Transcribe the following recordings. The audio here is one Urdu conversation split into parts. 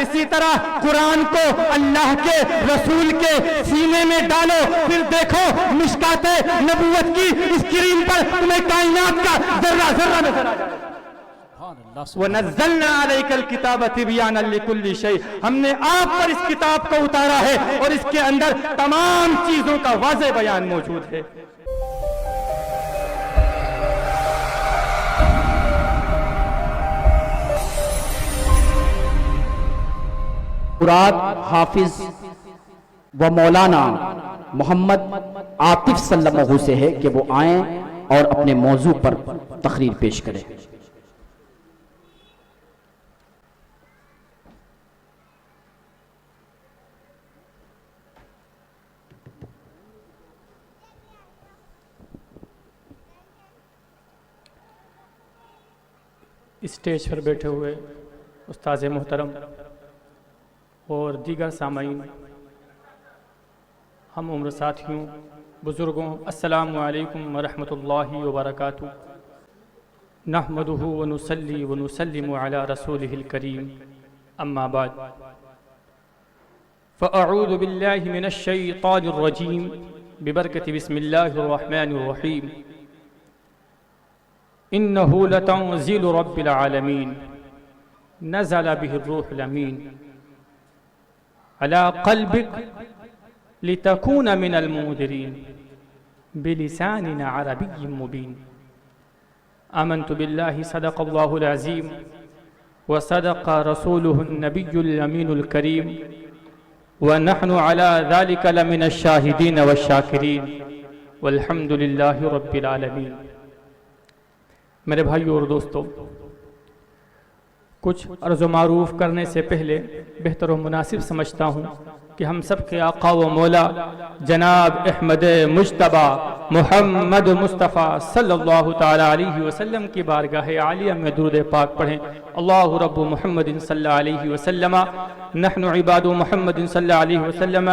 اسی طرح قرآن کو اللہ کے رسول کے سینے میں ڈالو، پھر دیکھو مشکات نبوت کی اسکرین پر تمہیں کائنات کا ذرہ ذرہ نظر آ جائے۔ وَنَزَّلْنَا عَلَيْكَ الْكِتَابَ تِبْيَانًا لِكُلِّ شَيْءٍ، ہم نے آپ پر اس کتاب کو اتارا ہے اور اس کے اندر تمام چیزوں کا واضح بیان موجود ہے۔ مراد حافظ و مولانا محمد عاطف صلی اللہ علیہ سے ہے کہ وہ آئیں اور اپنے موضوع پر تقریر پیش کریں۔ اسٹیج پر بیٹھے ہوئے استاذ محترم اور دیگر سامعین، ہم عمر ساتھیوں، بزرگوں، السلام علیکم ورحمۃ اللہ وبرکاتہ۔ نحمدہ ونصلی ونسلم علی رسولہ الکریم، اما بعد فاعوذ باللہ من الشیطان الرجیم ببرکۃ بسم اللہ الرحمن الرحیم۔ انہ لتنزیل رب العالمین نزل به الروح الامین على قلبك لتكون من المنذرين بلسان عربي مبين۔ آمنت بالله صدق الله العظيم وصدق رسوله النبي الأمين الكريم ونحن على ذلك لمن الشاهدين والشاكرين والحمد لله رب العالمين۔ میرے بھائیو اور دوستو، کچھ عرض و معروف کرنے سے پہلے بہتر و مناسب سمجھتا ہوں کہ ہم سب کے آقا و مولا جناب احمد مجتبی محمد مصطفیٰ صلی اللہ تعالی علیہ وسلم کی بارگاہ عالیہ میں درود پاک پڑھیں۔ اللہ رب محمد صلی اللہ علیہ وسلم، نحن عباد محمد صلی اللہ علیہ وسلم،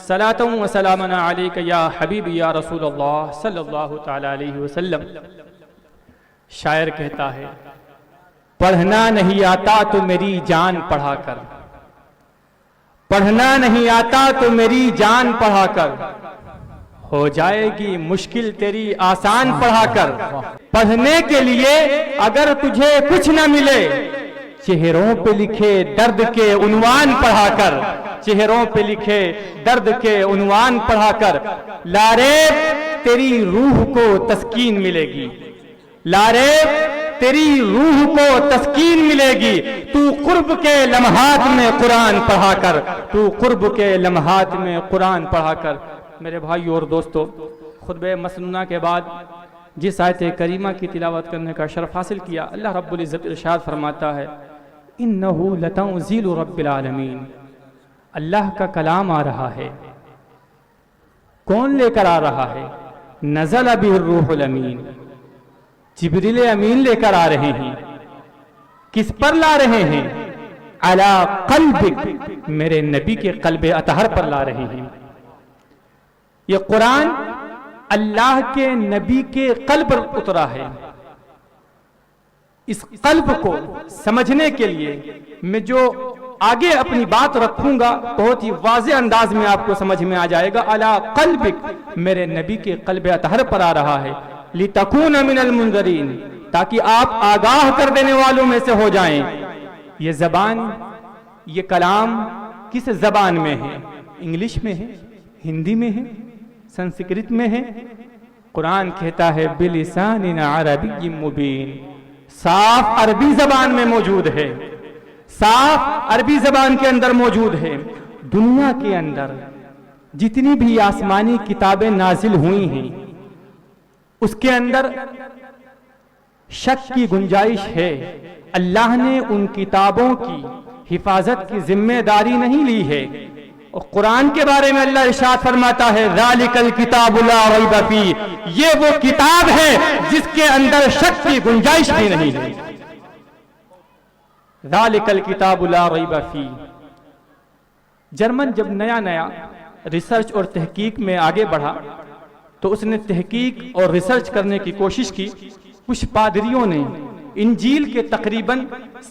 صلاۃ و سلامنا علیک یا حبیبی یا رسول اللہ صلی اللہ تعالی علیہ وسلم۔ شاعر کہتا ہے، پڑھنا نہیں آتا تو میری جان پڑھا کر، پڑھنا نہیں آتا تو میری جان پڑھا کر، ہو جائے گی مشکل تیری آسان پڑھا کر۔ پڑھنے کے لیے اگر تجھے کچھ نہ ملے، چہروں پہ لکھے درد کے عنوان پڑھا کر، چہروں پہ لکھے درد کے عنوان پڑھا کر، لاریب تیری روح کو تسکین ملے گی، لاریب تیری روح کو تسکین ملے گی۔ تو قرب کے لمحات میں قرآن پڑھا کر، تو قرب کے لمحات میں قرآن پڑھا کر۔ میرے بھائیو اور دوستو، خطبہ مسنونہ کے بعد جس آیت کریمہ کی تلاوت کرنے کا شرف حاصل کیا، اللہ رب العزت ارشاد فرماتا ہے، انہ لتنزیل رب العالمین، اللہ کا کلام آ رہا ہے۔ کون لے کر آ رہا ہے؟ نزل بہ الروح الامین، جبریل امین لے کر آ رہے ہیں۔ کس پر لا رہے ہیں؟ علی قلبک، میرے نبی کے قلب اطہر پر لا رہے ہیں۔ یہ قرآن اللہ کے نبی کے قلب پر اترا ہے۔ اس قلب کو سمجھنے کے لیے میں جو آگے اپنی بات رکھوں گا بہت ہی واضح انداز میں آپ کو سمجھ میں آ جائے گا۔ علی قلبک، میرے نبی کے قلب اطہر پر آ رہا ہے۔ لِتَكُونَ مِنَ الْمُنذَرِينَ، تاکہ آپ آگاہ کر دینے والوں میں سے ہو جائیں۔ یہ زبان، یہ کلام کس زبان میں ہے؟ انگلش میں ہے، ہندی میں ہے، سنسکرت میں ہے؟ قرآن کہتا ہے بِلِسَانٍ عَرَبِيٍّ مُبِينٍ، صاف عربی زبان میں موجود ہے، صاف عربی زبان کے اندر موجود ہے۔ دنیا کے اندر جتنی بھی آسمانی کتابیں نازل ہوئی ہیں، اس کے اندر شک کی گنجائش ہے۔ اللہ نے ان کتابوں کی حفاظت کی ذمہ داری نہیں لی ہے۔ اور قرآن کے بارے میں اللہ ارشاد فرماتا ہے، ذالک الکتاب لا ریب فیہ، یہ وہ کتاب ہے جس کے اندر شک کی گنجائش بھی نہیں ہے۔ ذالک الکتاب لا ریب فیہ۔ جرمن جب نیا نیا ریسرچ اور تحقیق میں آگے بڑھا تو اس نے تحقیق اور ریسرچ کرنے کی کوشش کی۔ کچھ پادریوں نے انجیل کے تقریباً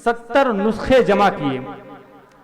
70 نسخے جمع کیے۔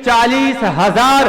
40,000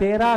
13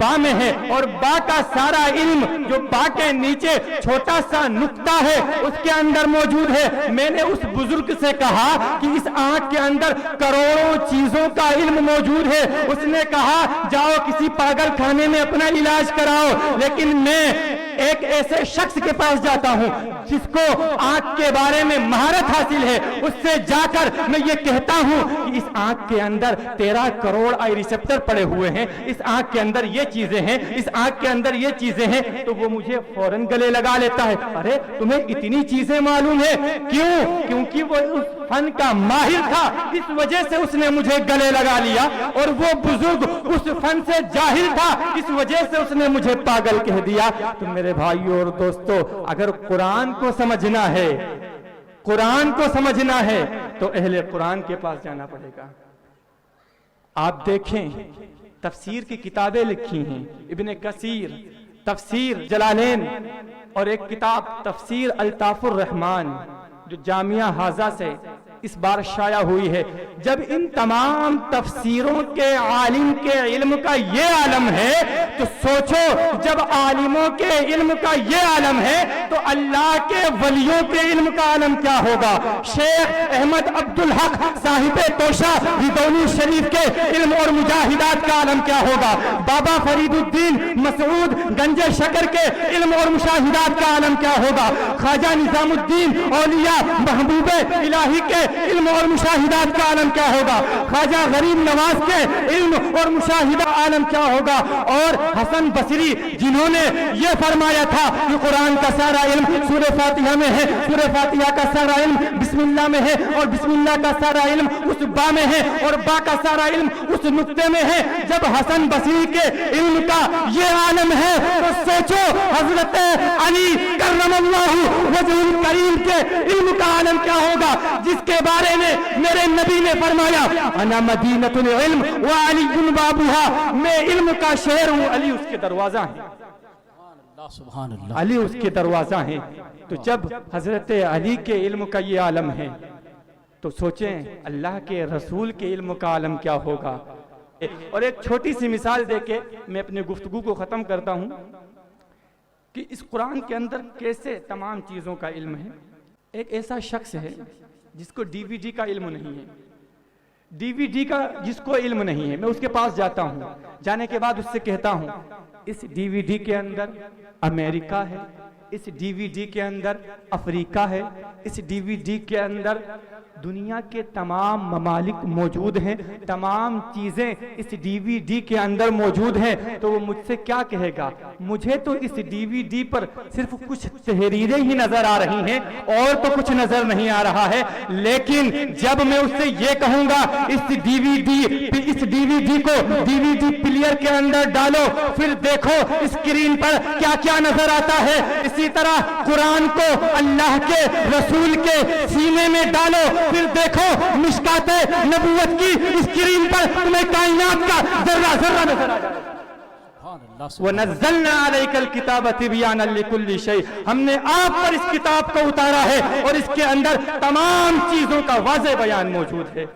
با میں ہے اور با کا سارا علم جو با کے نیچے چھوٹا سا نقطہ ہے اس کے اندر موجود ہے. میں نے اس بزرگ سے کہا کہ اس آنکھ کے اندر کروڑوں چیزوں کا علم موجود ہے. اس نے کہا جاؤ کسی پاگل خانے میں اپنا علاج کراؤ. لیکن میں ایک ایسے شخص کے پاس جاتا ہوں جس کو آنکھ کے بارے میں مہارت حاصل ہے. اس سے جا کر میں یہ کہتا ہوں کہ اس آنکھ کے اندر 13 کروڑ آئی ریسپٹر پڑے ہوئے ہیں, اس آنکھ کے اندر یہ چیزیں ہیں, اس آنکھ کے اندر یہ چیزیں ہیں, تو وہ مجھے فوراً گلے لگا لیتا ہے. ارے تمہیں اتنی چیزیں معلوم ہے کیوں؟ کیونکہ وہ اس فن کا ماہر تھا, اس وجہ سے اس نے مجھے گلے لگا لیا. اور وہ بزرگ اس فن سے جاہل تھا, اس وجہ سے اس نے مجھے پاگل کہہ دیا. تو میرے بھائیوں اور دوستو, اگر قرآن کو سمجھنا ہے, قرآن کو سمجھنا ہے تو اہل قرآن کے پاس جانا پڑے گا. آپ دیکھیں تفسیر کی کتابیں لکھی ہیں, ابن کثیر, تفسیر جلالین, اور ایک کتاب تفسیر الطاف الرحمن جو جامعہ حاضہ سے اس بار شائع ہوئی ہے. جب ان تمام تفسیروں کے عالم کے علم کا یہ عالم ہے تو سوچو, جب عالموں کے علم کا یہ عالم ہے تو اللہ کے ولیوں کے علم کا عالم کیا ہوگا؟ شیخ احمد عبدالحق صاحب توشہ ہدونی شریف کے علم اور مجاہدات کا عالم کیا ہوگا؟ بابا فرید الدین مسعود گنج شکر کے علم اور مشاہدات کا عالم کیا ہوگا؟ خواجہ نظام الدین اولیاء محبوب الہی کے علم اور مشاہدات کا عالم کیا ہوگا؟ خواجہ غریب نواز کے علم اور مشاہدہ عالم کیا ہوگا؟ اور حسن بصری جنہوں نے یہ فرمایا تھا کہ قرآن کا سارا علم سورہ فاتحہ میں ہے, سورہ فاتحہ کا سارا علم بسم اللہ میں ہے, اور بسم اللہ کا سارا علم اس با میں ہے, اور با کا سارا علم اس نقطے میں ہے. جب حسن بصری کے علم کا یہ عالم ہے تو سوچو حضرت علی کرم اللہ وجہ الکریم کے علم کا عالم کیا ہوگا, جس کے بارے میں میرے نبی نے فرمایا انا مدینۃ العلم وعلی بابها, میں علم کا شہر ہوں, علی اس کے دروازہ ہیں, سبحان اللہ, علی اس کے دروازہ ہیں. تو جب حضرت علی کے علم کا یہ عالم ہے تو سوچیں اللہ کے رسول کے علم کا عالم کیا ہوگا. اور ایک چھوٹی سی مثال دے کے میں اپنی گفتگو کو ختم کرتا ہوں کہ اس قرآن کے اندر کیسے تمام چیزوں کا علم ہے. ایک ایسا شخص ہے جس کو ڈی وی ڈی کا علم نہیں ہے, ڈی وی ڈی کا جس کو علم نہیں ہے, میں اس کے پاس جاتا ہوں, جانے کے بعد اس سے کہتا ہوں اس ڈی وی ڈی کے اندر امریکہ ہے, اس ڈی وی ڈی کے اندر افریقہ ہے, اس ڈی وی ڈی کے اندر دنیا کے تمام ممالک موجود ہیں, تمام چیزیں اس ڈی وی ڈی کے اندر موجود ہیں. تو وہ مجھ سے کیا کہے گا؟ مجھے تو اس ڈی وی ڈی پر صرف کچھ تحریریں ہی نظر آ رہی ہیں اور تو کچھ نظر نہیں آ رہا ہے. لیکن جب میں اس سے یہ کہوں گا اس ڈی وی ڈی کو ڈی وی ڈی پلیئر کے اندر ڈالو, پھر دیکھو اسکرین پر کیا کیا نظر آتا ہے. اسی طرح قرآن کو اللہ کے رسول کے سینے میں ڈالو, پھر دیکھو مشکات نبوت کی اسکرین پر تمہیں کائنات کا ذرہ ذرہ نظر آ جائے. وَنَزَّلْنَا عَلَيْكَ الْكِتَابَ تِبْيَانًا لِكُلِّ شَيْءٍ, ہم نے آپ پر اس کتاب کو اتارا ہے اور اس کے اندر تمام چیزوں کا واضح بیان موجود ہے.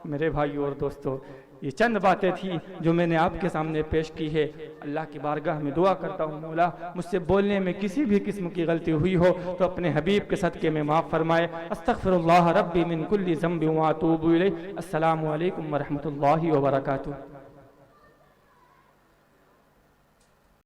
میرے بھائیو اور دوستو, یہ چند باتیں تھی جو میں نے آپ کے سامنے پیش کی ہے. اللہ کی بارگاہ میں دعا کرتا ہوں مولا مجھ سے بولنے میں کسی بھی قسم کی غلطی ہوئی ہو تو اپنے حبیب کے صدقے میں معاف فرمائے. استغفر اللہ ربی من کل ذنب واتوب الیہ. السلام علیکم ورحمۃ اللہ وبرکاتہ.